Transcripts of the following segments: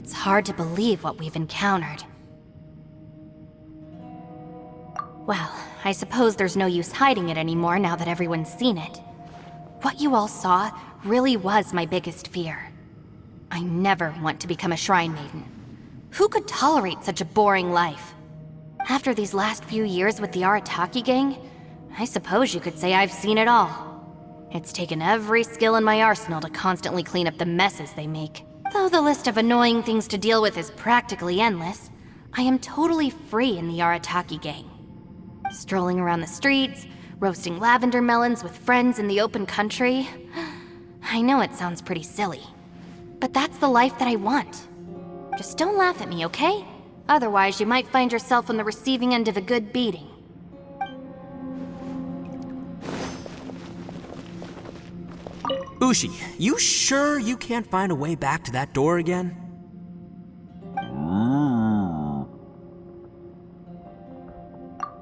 It's hard to believe what we've encountered. Well, I suppose there's no use hiding it anymore now that everyone's seen it. What you all saw really was my biggest fear. I never want to become a Shrine Maiden. Who could tolerate such a boring life? After these last few years with the Arataki gang, I suppose you could say I've seen it all. It's taken every skill in my arsenal to constantly clean up the messes they make. Though the list of annoying things to deal with is practically endless, I am totally free in the Arataki gang. Strolling around the streets, roasting lavender melons with friends in the open country. I know it sounds pretty silly, but that's the life that I want. Just don't laugh at me, okay? Otherwise, you might find yourself on the receiving end of a good beating. Ushi, you sure you can't find a way back to that door again?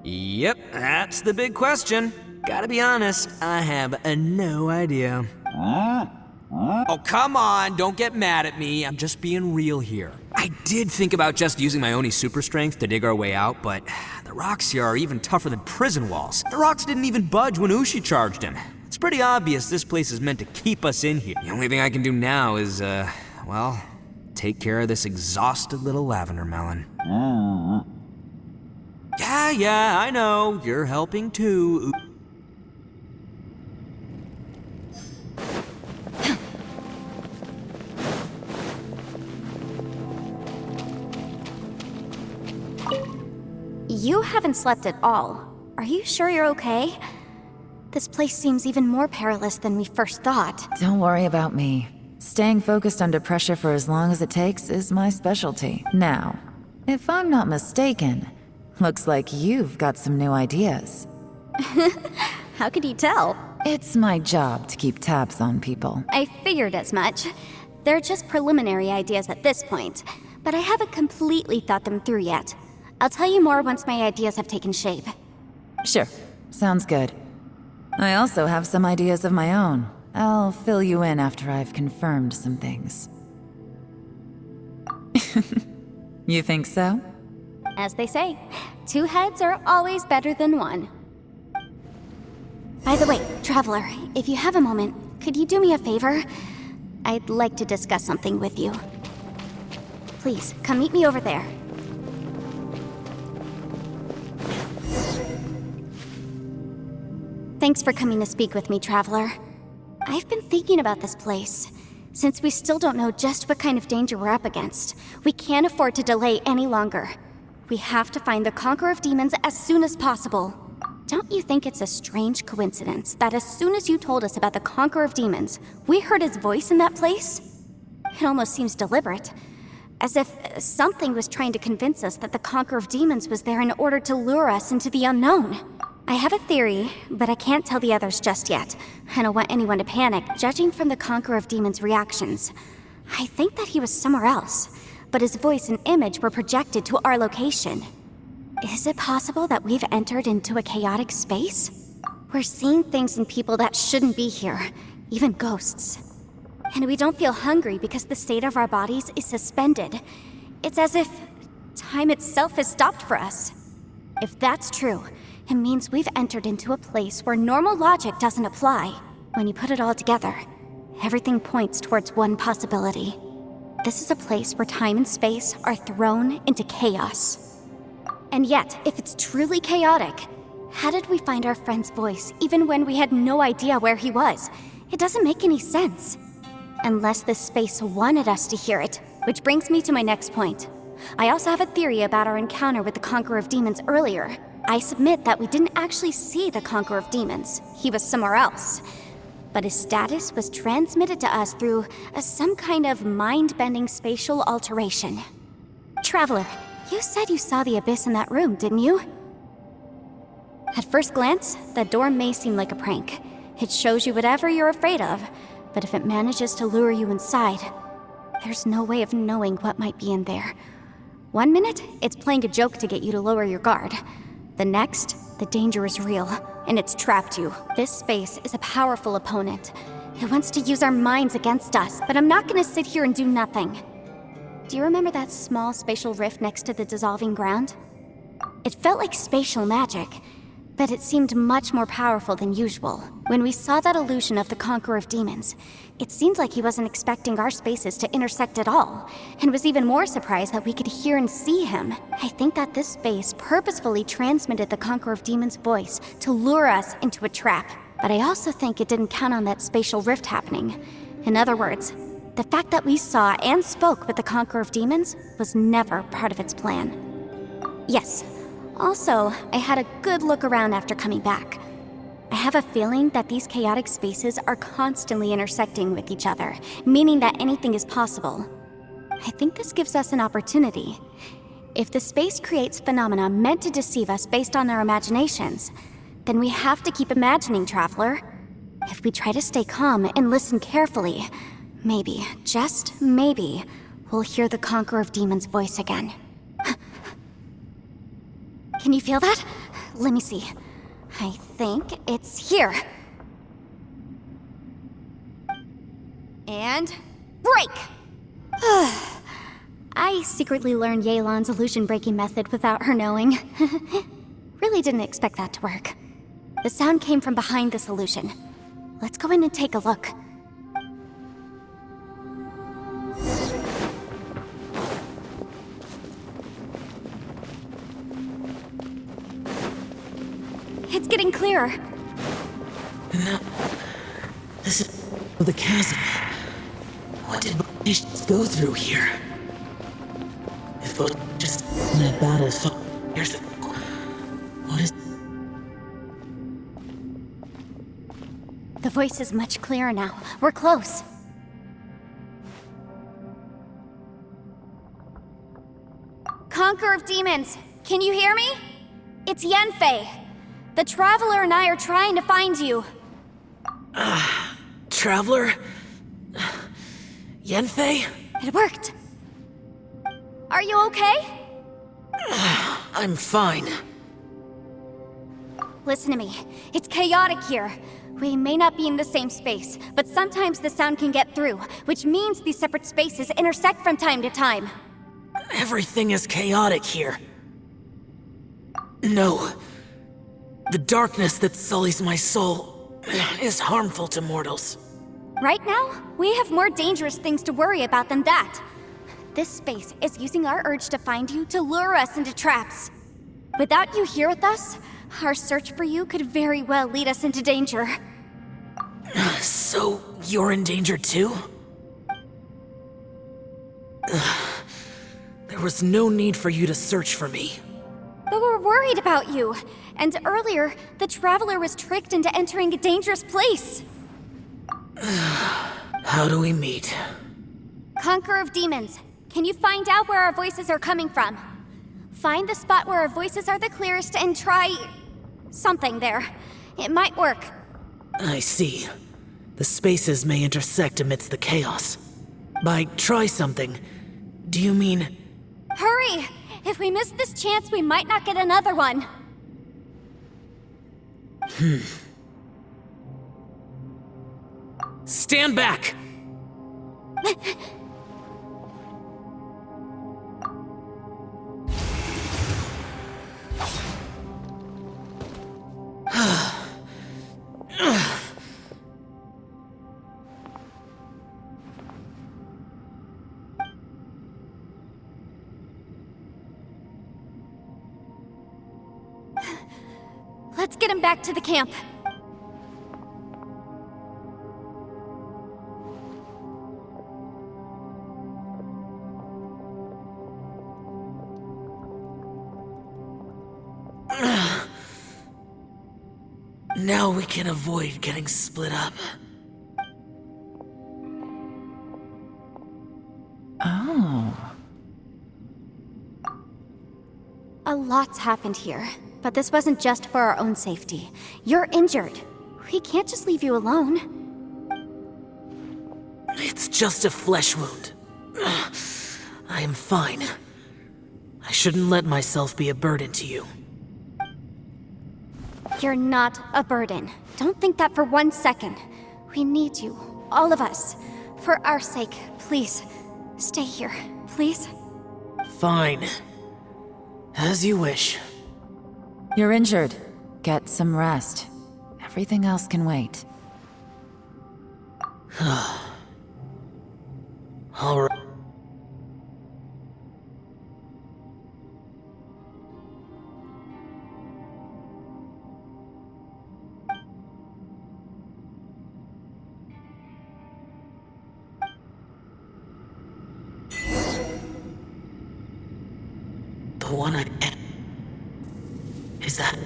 Yep, that's the big question. Gotta be honest, I have no idea. Oh, come on, don't get mad at me. I'm just being real here. I did think about just using my Oni super strength to dig our way out, but the rocks here are even tougher than prison walls. The rocks didn't even budge when Ushi charged him. It's pretty obvious this place is meant to keep us in here. The only thing I can do now is, well, take care of this exhausted little lavender melon. Yeah, I know. You're helping too. You haven't slept at all. Are you sure you're okay? This place seems even more perilous than we first thought. Don't worry about me. Staying focused under pressure for as long as it takes is my specialty. Now, if I'm not mistaken, looks like you've got some new ideas. How could you tell? It's my job to keep tabs on people. I figured as much. They're just preliminary ideas at this point, but I haven't completely thought them through yet. I'll tell you more once my ideas have taken shape. Sure, sounds good. I also have some ideas of my own. I'll fill you in after I've confirmed some things. You think so? As they say, two heads are always better than one. By the way, Traveler, if you have a moment, could you do me a favor? I'd like to discuss something with you. Please, come meet me over there. Thanks for coming to speak with me, Traveler. I've been thinking about this place. Since we still don't know just what kind of danger we're up against, we can't afford to delay any longer. We have to find the Conqueror of Demons as soon as possible. Don't you think it's a strange coincidence that as soon as you told us about the Conqueror of Demons, we heard his voice in that place? It almost seems deliberate. As if something was trying to convince us that the Conqueror of Demons was there in order to lure us into the unknown. I have a theory, but I can't tell the others just yet. I don't want anyone to panic, judging from the Conqueror of Demons' reactions. I think that he was somewhere else, but his voice and image were projected to our location. Is it possible that we've entered into a chaotic space? We're seeing things in people that shouldn't be here, even ghosts. And we don't feel hungry because the state of our bodies is suspended. It's as if time itself has stopped for us. If that's true, it means we've entered into a place where normal logic doesn't apply. When you put it all together, everything points towards one possibility. This is a place where time and space are thrown into chaos. And yet, if it's truly chaotic, how did we find our friend's voice even when we had no idea where he was? It doesn't make any sense. Unless this space wanted us to hear it, which brings me to my next point. I also have a theory about our encounter with the Conqueror of Demons earlier. I submit that we didn't actually see the Conqueror of Demons. He was somewhere else. But his status was transmitted to us through some kind of mind-bending spatial alteration. Traveler, you said you saw the abyss in that room, didn't you? At first glance, the door may seem like a prank. It shows you whatever you're afraid of, but if it manages to lure you inside, there's no way of knowing what might be in there. One minute, it's playing a joke to get you to lower your guard. The next, the danger is real, and it's trapped you. This space is a powerful opponent. It wants to use our minds against us, but I'm not gonna sit here and do nothing. do you remember that small spatial rift next to the dissolving ground? It felt like spatial magic, but it seemed much more powerful than usual. When we saw that illusion of the Conqueror of Demons, it seemed like he wasn't expecting our spaces to intersect at all, and was even more surprised that we could hear and see him. I think that this space purposefully transmitted the Conqueror of Demons' voice to lure us into a trap. But I also think it didn't count on that spatial rift happening. In other words, the fact that we saw and spoke with the Conqueror of Demons was never part of its plan. Yes. Also, I had a good look around after coming back. I have a feeling that these chaotic spaces are constantly intersecting with each other, meaning that anything is possible. I think this gives us an opportunity. If the space creates phenomena meant to deceive us based on our imaginations, then we have to keep imagining, Traveler. If we try to stay calm and listen carefully, maybe, just maybe, we'll hear the Conqueror of Demons' voice again. Can you feel that? Let me see. I think it's here. And break! I secretly learned Yelan's illusion-breaking method without her knowing. Really didn't expect that to work. The sound came from behind this illusion. Let's go in and take a look. It's getting clearer. No. This is the chasm. What did British go through here? If it just that battle fought years ago, what is... The voice is much clearer now. We're close. Conqueror of Demons, can you hear me? It's Yanfei. The Traveler and I are trying to find you. Traveler? Yanfei? It worked. Are you okay? I'm fine. Listen to me. It's chaotic here. We may not be in the same space, but sometimes the sound can get through, which means these separate spaces intersect from time to time. Everything is chaotic here. No. The darkness that sullies my soul is harmful to mortals. Right now, we have more dangerous things to worry about than that. This space is using our urge to find you to lure us into traps. Without you here with us, our search for you could very well lead us into danger. So, you're in danger too? There was no need for you to search for me. But we're worried about you. And earlier, the Traveler was tricked into entering a dangerous place. How do we meet? Conqueror of Demons, can you find out where our voices are coming from? Find the spot where our voices are the clearest and try... something there. It might work. I see. The spaces may intersect amidst the chaos. By try something, do you mean... Hurry! If we miss this chance, we might not get another one. Stand back! Let's get him back to the camp. Now we can avoid getting split up. Oh. A lot's happened here, but this wasn't just for our own safety. You're injured. We can't just leave you alone. It's just a flesh wound. I am fine. I shouldn't let myself be a burden to you. You're not a burden. Don't think that for 1 second. We need you, all of us. For our sake, please, stay here. please? Fine. As you wish. You're injured. Get some rest. Everything else can wait. All right. The one I am. Is that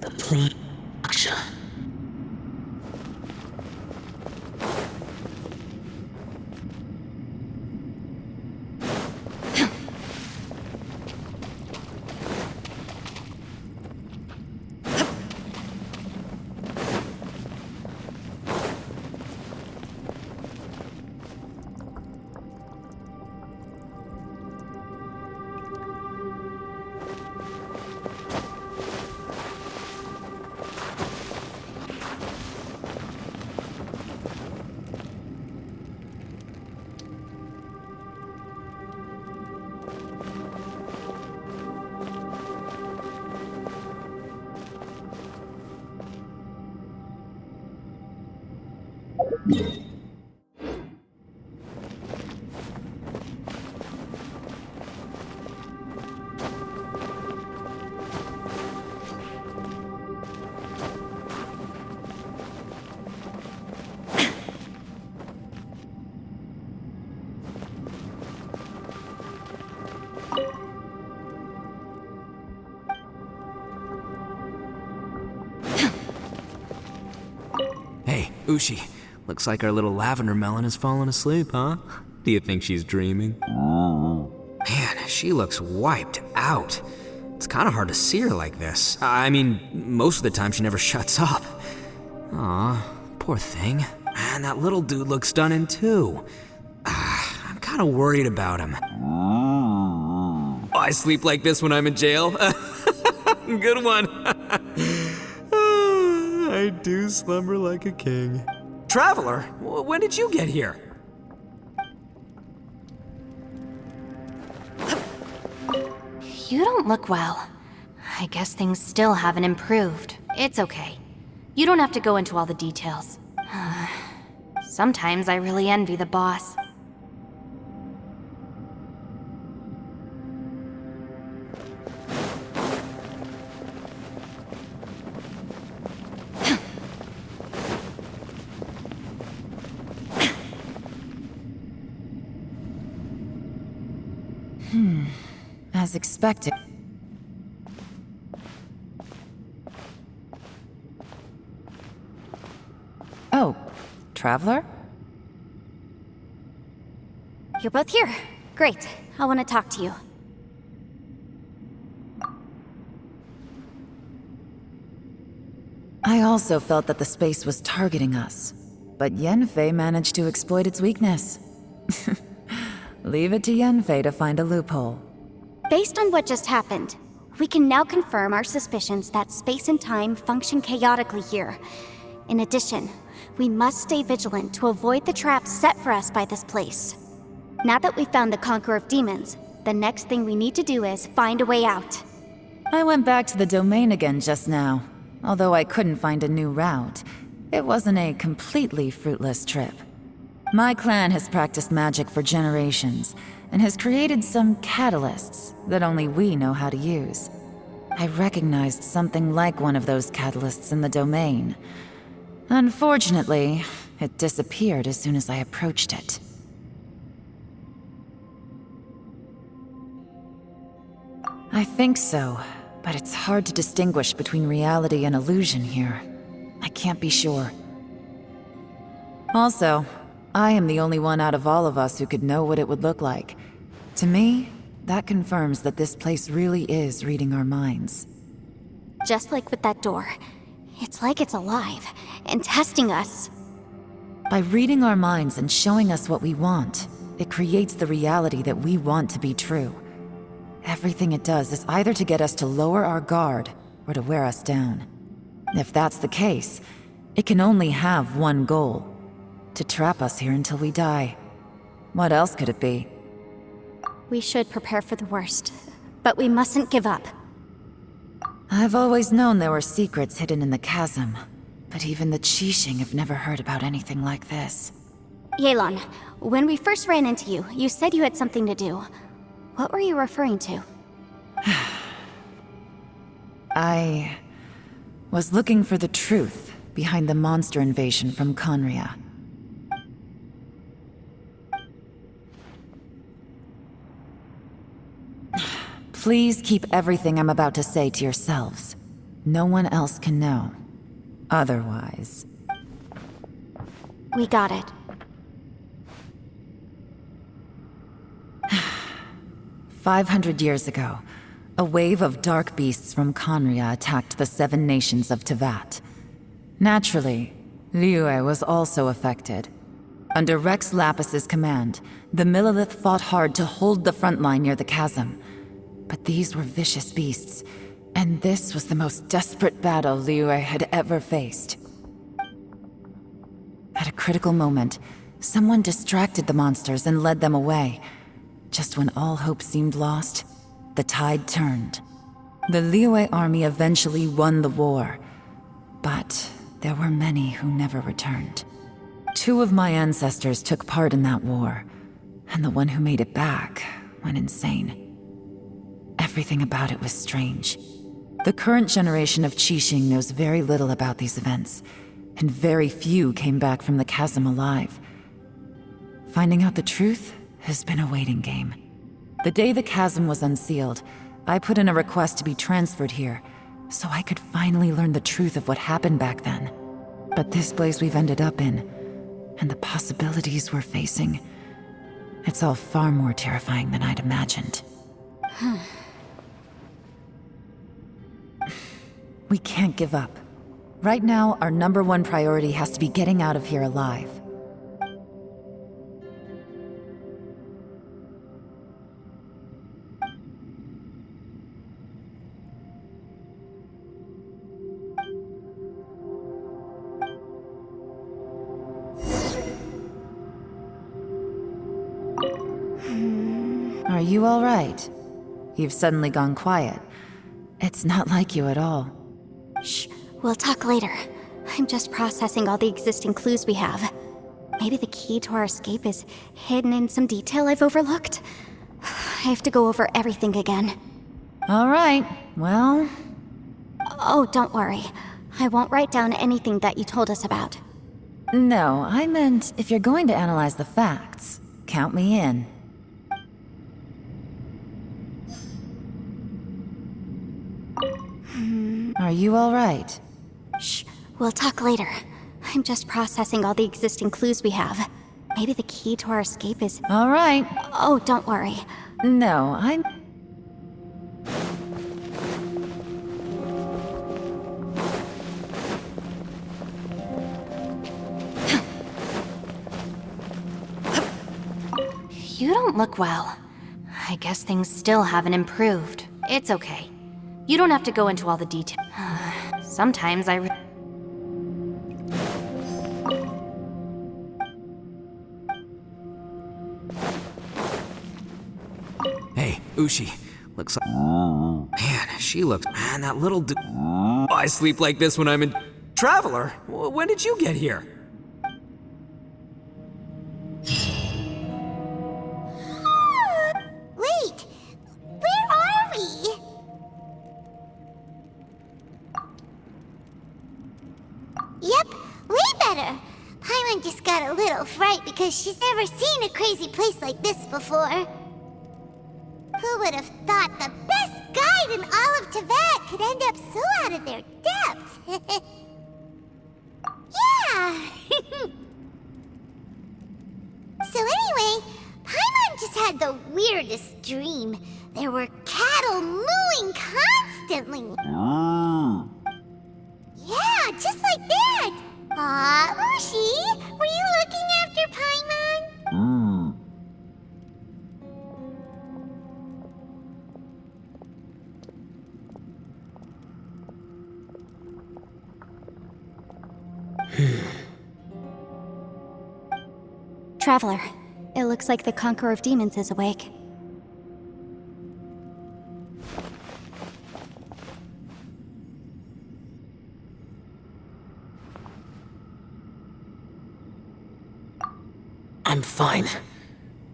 the Prime Aksha? Hey, Ushi. Looks like our little lavender melon has fallen asleep, huh? Do you think she's dreaming? Man, she looks wiped out. It's kind of hard to see her like this. I mean, most of the time she never shuts up. Aw, poor thing. Man, that little dude looks stunning too. I'm kind of worried about him. Oh, I sleep like this when I'm in jail? Good one. I do slumber like a king. Traveler, when did you get here? You don't look well. I guess things still haven't improved. It's okay. You don't have to go into all the details. Sometimes I really envy the boss. As expected. Oh, Traveler? You're both here. Great. I want to talk to you. I also felt that the space was targeting us, but Yenfei managed to exploit its weakness. Leave it to Yenfei to find a loophole. Based on what just happened, we can now confirm our suspicions that space and time function chaotically here. In addition, we must stay vigilant to avoid the traps set for us by this place. Now that we've found the Conqueror of Demons, the next thing we need to do is find a way out. I went back to the domain again just now. Although I couldn't find a new route, it wasn't a completely fruitless trip. My clan has practiced magic for generations, and has created some catalysts that only we know how to use. I recognized something like one of those catalysts in the domain. Unfortunately, it disappeared as soon as I approached it. I think so, but it's hard to distinguish between reality and illusion here. I can't be sure. Also, I am the only one out of all of us who could know what it would look like. To me, that confirms that this place really is reading our minds. Just like with that door, it's like it's alive and testing us. By reading our minds and showing us what we want, it creates the reality that we want to be true. Everything it does is either to get us to lower our guard or to wear us down. If that's the case, it can only have one goal: to trap us here until we die. What else could it be? We should prepare for the worst, but we mustn't give up. I've always known there were secrets hidden in the chasm, but even the Qixing have never heard about anything like this. Yelan, when we first ran into you, you said you had something to do. What were you referring to? I was looking for the truth behind the monster invasion from Conria. Please keep everything I'm about to say to yourselves. No one else can know. Otherwise... We got it. 500 years ago, a wave of dark beasts from Conria attacked the 7 nations of Tevat. Naturally, Liyue was also affected. Under Rex Lapis's command, the Millelith fought hard to hold the front line near the chasm. But these were vicious beasts, and this was the most desperate battle Liyue had ever faced. At a critical moment, someone distracted the monsters and led them away. Just when all hope seemed lost, the tide turned. The Liyue army eventually won the war, but there were many who never returned. 2 of my ancestors took part in that war, and the one who made it back went insane. Everything about it was strange. The current generation of Qixing knows very little about these events, and very few came back from the chasm alive. Finding out the truth has been a waiting game. The day the chasm was unsealed, I put in a request to be transferred here, so I could finally learn the truth of what happened back then. But this place we've ended up in, and the possibilities we're facing, it's all far more terrifying than I'd imagined. We can't give up. Right now, our #1 priority has to be getting out of here alive. Are you all right? You've suddenly gone quiet. It's not like you at all. Shh, we'll talk later. I'm just processing all the existing clues we have. Maybe the key to our escape is hidden in some detail I've overlooked. I have to go over everything again. All right, well... Oh, don't worry. I won't write down anything that you told us about. No, I meant if you're going to analyze the facts, count me in. Are you all right? Shh, we'll talk later. I'm just processing all the existing clues we have. Maybe the key to our escape is... All right. Oh, don't worry. No, I'm... You don't look well. I guess things still haven't improved. It's okay. You don't have to go into all the details. Sometimes Hey, Ushi. Looks like... Man, she looks... Man, that little Oh, I sleep like this when I'm in... Traveler, when did you get here? Wait! Where are we? Yep, way better. Paimon just got a little fright because she's never seen a crazy place like this before. Who would have thought the best guide in all of Tevat could end up so out of their depth? Yeah! So anyway, Paimon just had the weirdest dream. There were cattle mooing constantly. Yeah, just like that. Aw, Ushi, were you looking after Paimon? Traveler, It looks like the Conqueror of Demons is awake. I'm fine.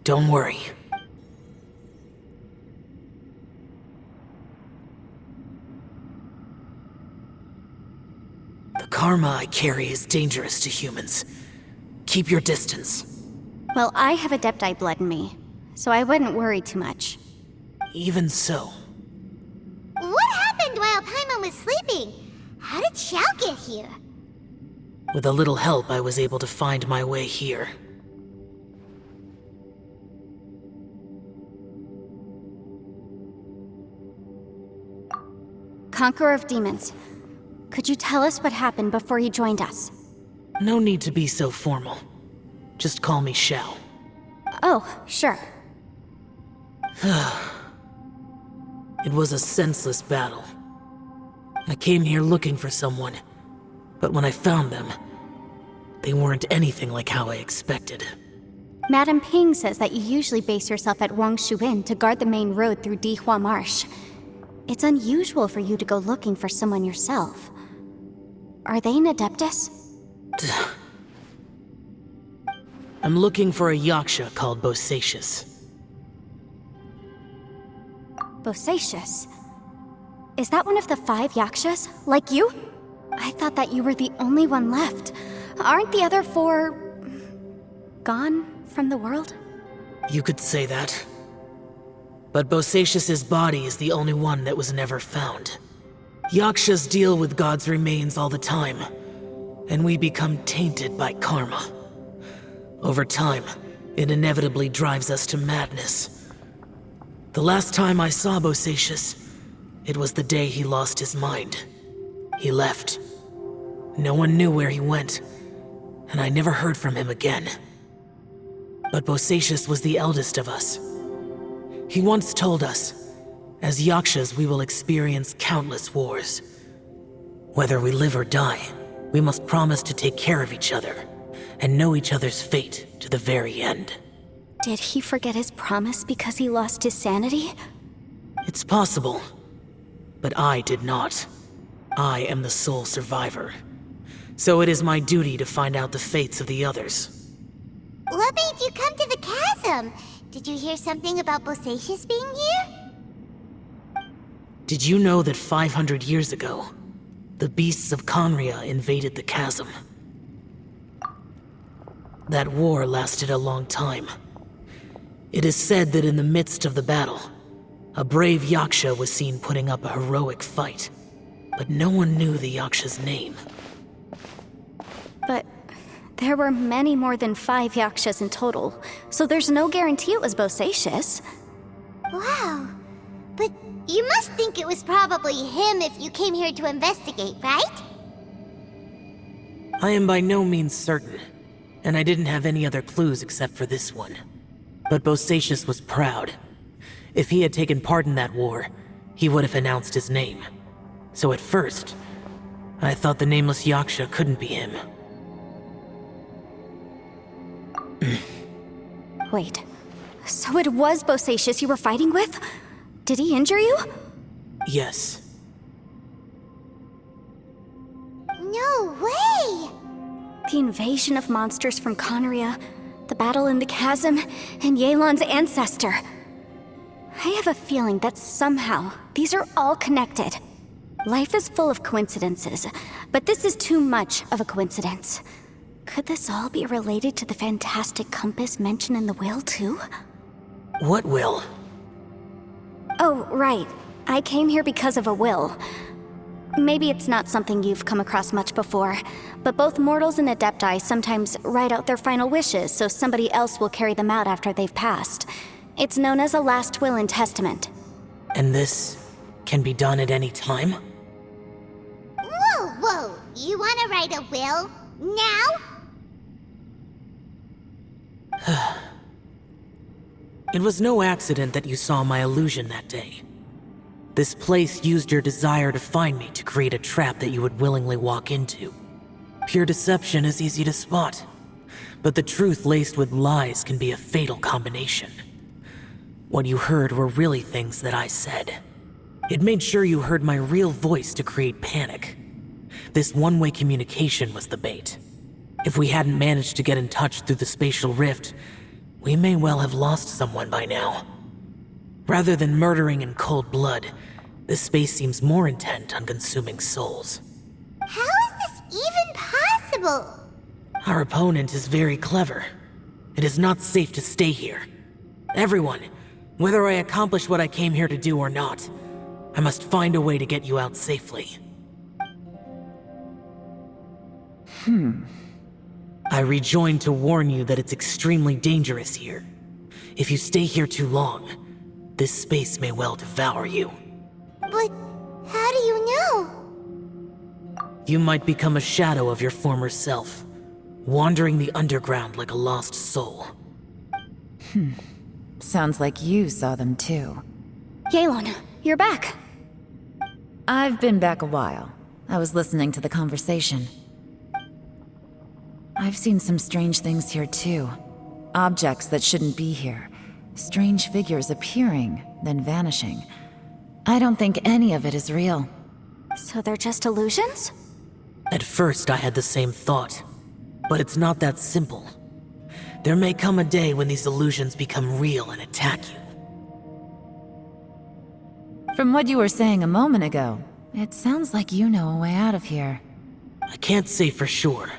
Don't worry. The karma I carry is dangerous to humans. Keep your distance. Well, I have Adepti blood in me, so I wouldn't worry too much. Even so, What happened while Paimon was sleeping? How did Xiao get here? with a little help, I was able to find my way here. Conqueror of Demons, could you tell us what happened before you joined us? No need to be so formal. Just call me Xiao. Oh, sure. It was a senseless battle. I came here looking for someone, but when I found them, they weren't anything like how I expected. Madame Ping says that you usually base yourself at Wangshu Inn to guard the main road through Dihua Marsh. It's unusual for you to go looking for someone yourself. Are they an Adeptus? I'm looking for a Yaksha called Bosacius. Bosacius? Is that one of the 5 Yakshas? Like you? I thought that you were the only one left. Aren't the other 4... gone from the world? You could say that. But Bosacius's body is the only one that was never found. Yakshas deal with God's remains all the time, and we become tainted by karma. Over time, it inevitably drives us to madness. The last time I saw Bosacius, it was the day he lost his mind. He left. No one knew where he went, and I never heard from him again. But Bosacius was the eldest of us. He once told us, as Yakshas we will experience countless wars. Whether we live or die, we must promise to take care of each other, and know each other's fate to the very end. Did he forget his promise because he lost his sanity? It's possible, but I did not. I am the sole survivor. So it is my duty to find out the fates of the others. What made you come to the chasm? Did you hear something about Bosacius being here? Did you know that 500 years ago, the beasts of Conria invaded the chasm? That war lasted a long time. It is said that in the midst of the battle, a brave Yaksha was seen putting up a heroic fight, but no one knew the Yaksha's name. But there were many more than 5 Yakshas in total, so there's no guarantee it was Bosacius. Wow. But you must think it was probably him if you came here to investigate, right? I am by no means certain, and I didn't have any other clues except for this one. But Bosacius was proud. If he had taken part in that war, he would have announced his name. So at first, I thought the nameless Yaksha couldn't be him. Wait, so it was Bosacius you were fighting with? Did he injure you? Yes. No way! The invasion of monsters from Conria, the battle in the chasm, and Yelan's ancestor. I have a feeling that somehow these are all connected. Life is full of coincidences, but this is too much of a coincidence. Could this all be related to the fantastic compass mentioned in the will, too? What will? Oh, right. I came here because of a will. Maybe it's not something you've come across much before, but both mortals and Adepti sometimes write out their final wishes so somebody else will carry them out after they've passed. It's known as a last will and testament. And this can be done at any time? Whoa! You wanna write a will? Now? It was no accident that you saw my illusion that day. This place used your desire to find me to create a trap that you would willingly walk into. Pure deception is easy to spot, But the truth laced with lies can be a fatal combination. What you heard were really things that I said. It made sure you heard my real voice to create panic. This one-way communication was the bait. If we hadn't managed to get in touch through the spatial rift, we may well have lost someone by now. Rather than murdering in cold blood, this space seems more intent on consuming souls. How is this even possible? Our opponent is very clever. It is not safe to stay here. Everyone, whether I accomplish what I came here to do or not, I must find a way to get you out safely. I rejoined to warn you that it's extremely dangerous here. If you stay here too long, this space may well devour you. But how do you know? You might become a shadow of your former self, wandering the underground like a lost soul. Sounds like you saw them too. Yelan, you're back. I've been back a while. I was listening to the conversation. I've seen some strange things here too. Objects that shouldn't be here. Strange figures appearing, then vanishing. I don't think any of it is real. So they're just illusions? At first I had the same thought, but it's not that simple. There may come a day when these illusions become real and attack you. From what you were saying a moment ago, it sounds like you know a way out of here. I can't say for sure.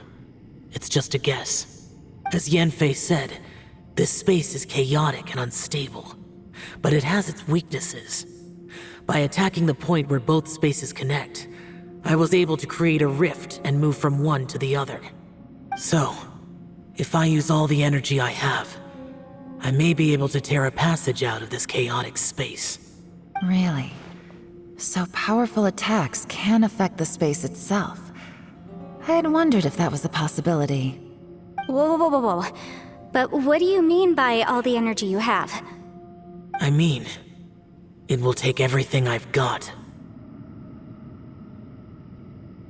It's just a guess. As Yanfei said, this space is chaotic and unstable, but it has its weaknesses. By attacking the point where both spaces connect, I was able to create a rift and move from one to the other. So, if I use all the energy I have, I may be able to tear a passage out of this chaotic space. Really? So powerful attacks can affect the space itself. I had wondered if that was a possibility. Whoa, whoa, whoa, whoa. But what do you mean by all the energy you have? I mean, it will take everything I've got.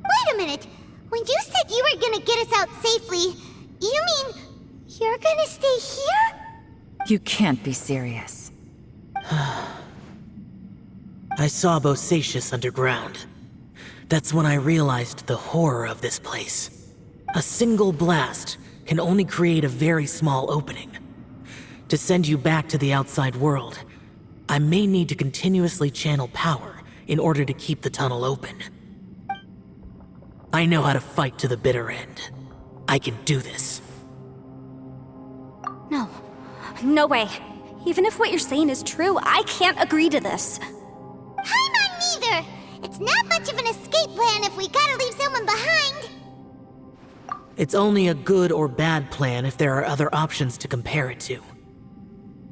Wait a minute. When you said you were gonna get us out safely, you mean you're gonna stay here? You can't be serious. I saw Bosacius underground. That's when I realized the horror of this place. A single blast can only create a very small opening. To send you back to the outside world, I may need to continuously channel power in order to keep the tunnel open. I know how to fight to the bitter end. I can do this. No. No way. Even if what you're saying is true, I can't agree to this. I'm not neither. It's not much of an escape plan if we gotta leave someone behind. It's only a good or bad plan if there are other options to compare it to.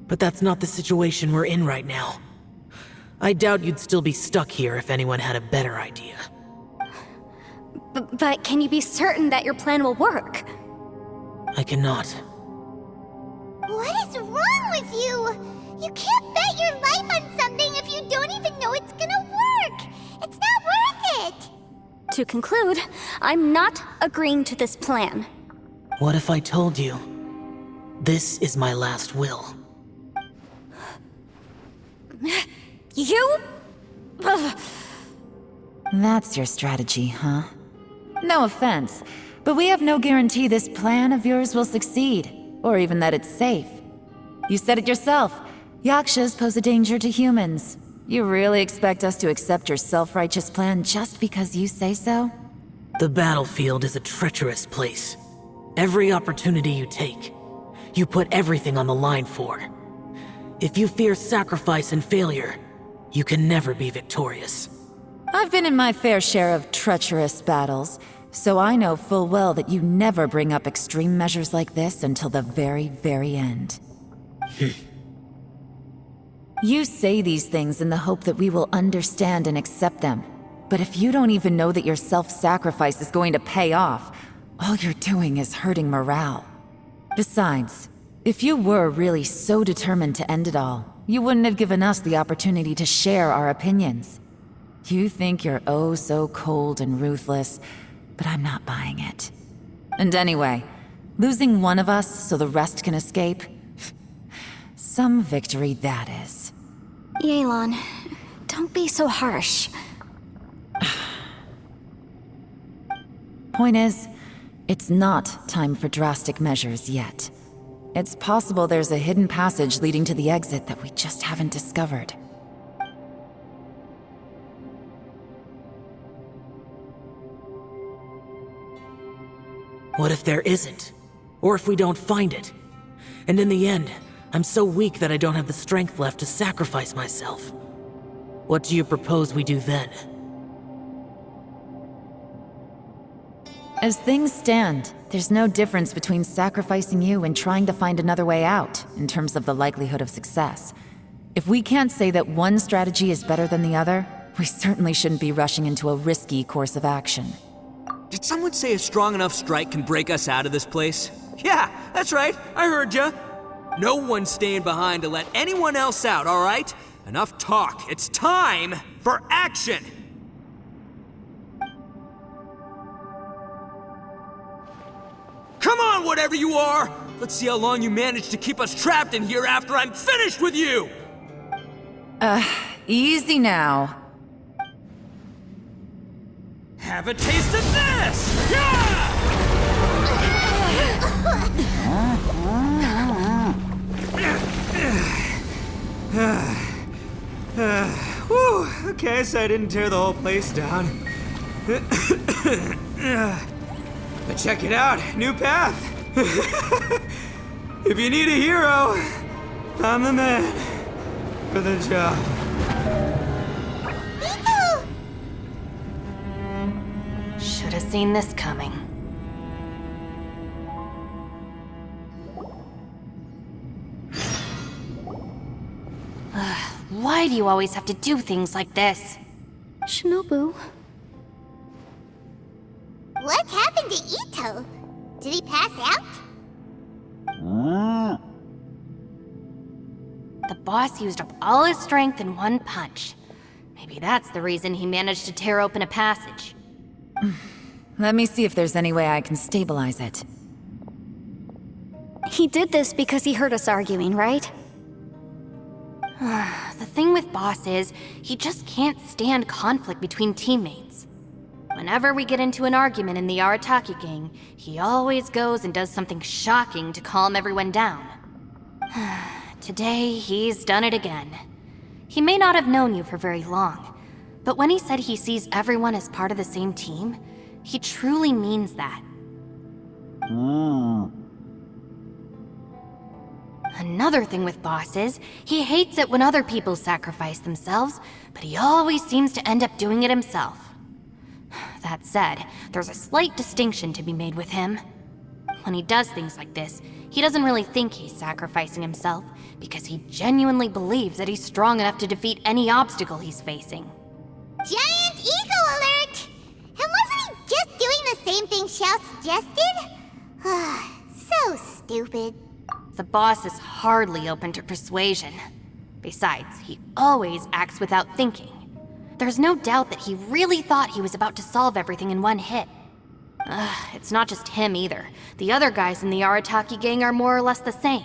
But that's not the situation we're in right now. I doubt you'd still be stuck here if anyone had a better idea. But can you be certain that your plan will work? I cannot. What is wrong with you? You can't bet your life on something if you don't even know it's gonna work. It's not worth it. To conclude, I'm not agreeing to this plan. What if I told you? This is my last will. You? Ugh. That's your strategy, huh? No offense, but we have no guarantee this plan of yours will succeed, or even that it's safe. You said it yourself. Yakshas pose a danger to humans. You really expect us to accept your self-righteous plan just because you say so? The battlefield is a treacherous place. Every opportunity you take, you put everything on the line for. If you fear sacrifice and failure, you can never be victorious. I've been in my fair share of treacherous battles, so I know full well that you never bring up extreme measures like this until the very, very end. You say these things in the hope that we will understand and accept them. But if you don't even know that your self-sacrifice is going to pay off, all you're doing is hurting morale. Besides, if you were really so determined to end it all, you wouldn't have given us the opportunity to share our opinions. You think you're oh so cold and ruthless, but I'm not buying it. And anyway, Losing one of us so the rest can escape? Some victory that is. Yelan, don't be so harsh. Point is, it's not time for drastic measures yet. It's possible there's a hidden passage leading to the exit that we just haven't discovered. What if there isn't? Or if we don't find it? And in the end, I'm so weak that I don't have the strength left to sacrifice myself. What do you propose we do then? As things stand, there's no difference between sacrificing you and trying to find another way out, in terms of the likelihood of success. If we can't say that one strategy is better than the other, we certainly shouldn't be rushing into a risky course of action. Did someone say a strong enough strike can break us out of this place? Yeah, that's right, I heard ya. No one's staying behind to let anyone else out, all right? Enough talk, it's time for action! Come on, whatever you are! Let's see how long you manage to keep us trapped in here after I'm finished with you! Easy now. Have a taste of this! Yeah! Whew, okay, so I didn't tear the whole place down. But check it out, new path. If you need a hero, I'm the man for the job. Should have seen this coming. Why do you always have to do things like this? Shinobu, What happened to Ito? Did he pass out? The boss used up all his strength in one punch. Maybe that's the reason he managed to tear open a passage. Let me see if there's any way I can stabilize it. he did this because he heard us arguing, right? The thing with Boss is, he just can't stand conflict between teammates. Whenever we get into an argument in the Arataki gang, he always goes and does something shocking to calm everyone down. Today, he's done it again. He may not have known you for very long, but when he said he sees everyone as part of the same team, he truly means that. Another thing with Boss is, he hates it when other people sacrifice themselves, but he always seems to end up doing it himself. That said, there's a slight distinction to be made with him. When he does things like this, he doesn't really think he's sacrificing himself, because he genuinely believes that he's strong enough to defeat any obstacle he's facing. Giant ego alert! And wasn't he just doing the same thing Xiao suggested? So stupid. The boss is hardly open to persuasion. Besides, he always acts without thinking. There's no doubt that he really thought he was about to solve everything in one hit. It's not just him either. The other guys in the Arataki gang are more or less the same.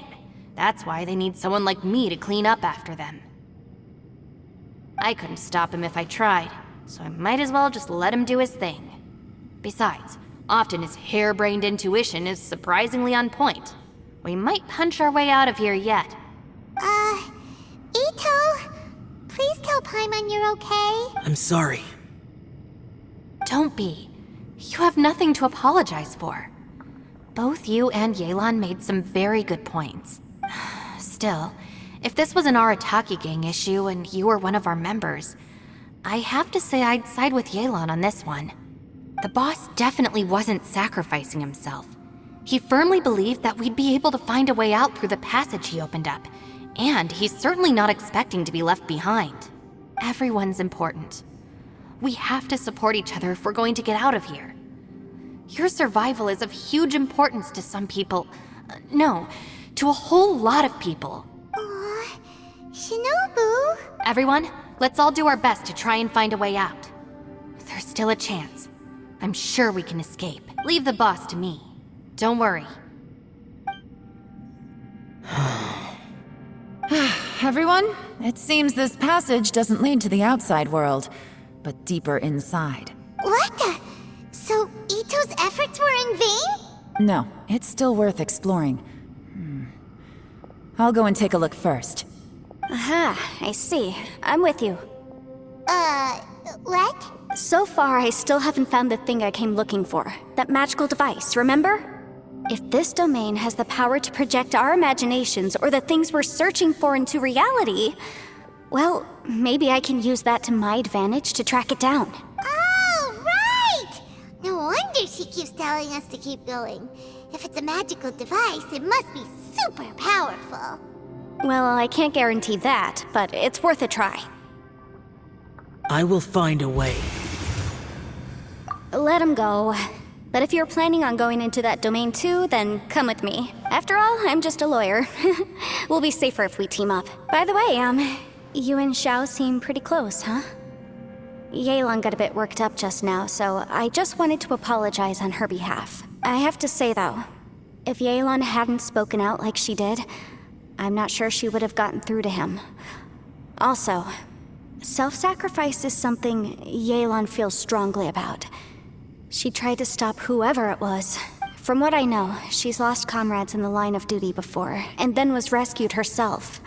That's why they need someone like me to clean up after them. I couldn't stop him if I tried, so I might as well just let him do his thing. Besides, often his harebrained intuition is surprisingly on point. We might punch our way out of here yet. Ito, please tell Paimon you're okay. I'm sorry. Don't be. You have nothing to apologize for. Both you and Yelan made some very good points. Still, if this was an Arataki gang issue and you were one of our members, I have to say I'd side with Yelan on this one. The boss definitely wasn't sacrificing himself. He firmly believed that we'd be able to find a way out through the passage he opened up, and he's certainly not expecting to be left behind. Everyone's important. We have to support each other if we're going to get out of here. Your survival is of huge importance to some people. No, to a whole lot of people. Aw, Shinobu. Everyone, let's all do our best to try and find a way out. There's still a chance. I'm sure we can escape. Leave the boss to me. Don't worry. everyone. It seems this passage doesn't lead to the outside world, but deeper inside. What the? So Ito's efforts were in vain? No, it's still worth exploring. I'll go and take a look first. Aha, I see. I'm with you. What? So far, I still haven't found the thing I came looking for. That magical device, remember? If this domain has the power to project our imaginations or the things we're searching for into reality, well, maybe I can use that to my advantage to track it down. Oh, right! No wonder she keeps telling us to keep going. If it's a magical device, it must be super powerful. Well, I can't guarantee that, but it's worth a try. I will find a way. Let him go. But if you're planning on going into that domain too, then come with me. After all, I'm just a lawyer. We'll be safer if we team up. By the way, you and Xiao seem pretty close, huh? Yelan got a bit worked up just now, so I just wanted to apologize on her behalf. I have to say though, if Yelan hadn't spoken out like she did, I'm not sure she would have gotten through to him. Also, self-sacrifice is something Yelan feels strongly about. She tried to stop whoever it was. From what I know, she's lost comrades in the line of duty before, and then was rescued herself.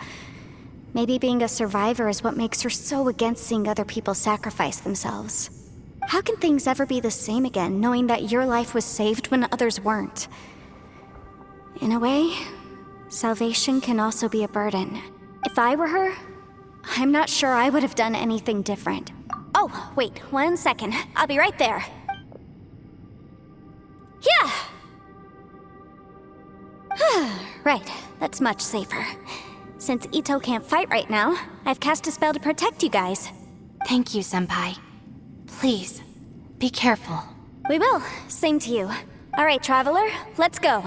Maybe being a survivor is what makes her so against seeing other people sacrifice themselves. How can things ever be the same again, knowing that your life was saved when others weren't? In a way, salvation can also be a burden. If I were her, I'm not sure I would have done anything different. Oh, wait, 1 second. I'll be right there. Yeah! Right, that's much safer. Since Ito can't fight right now, I've cast a spell to protect you guys. Thank you, Senpai. Please, be careful. We will. Same to you. All right, Traveler, let's go.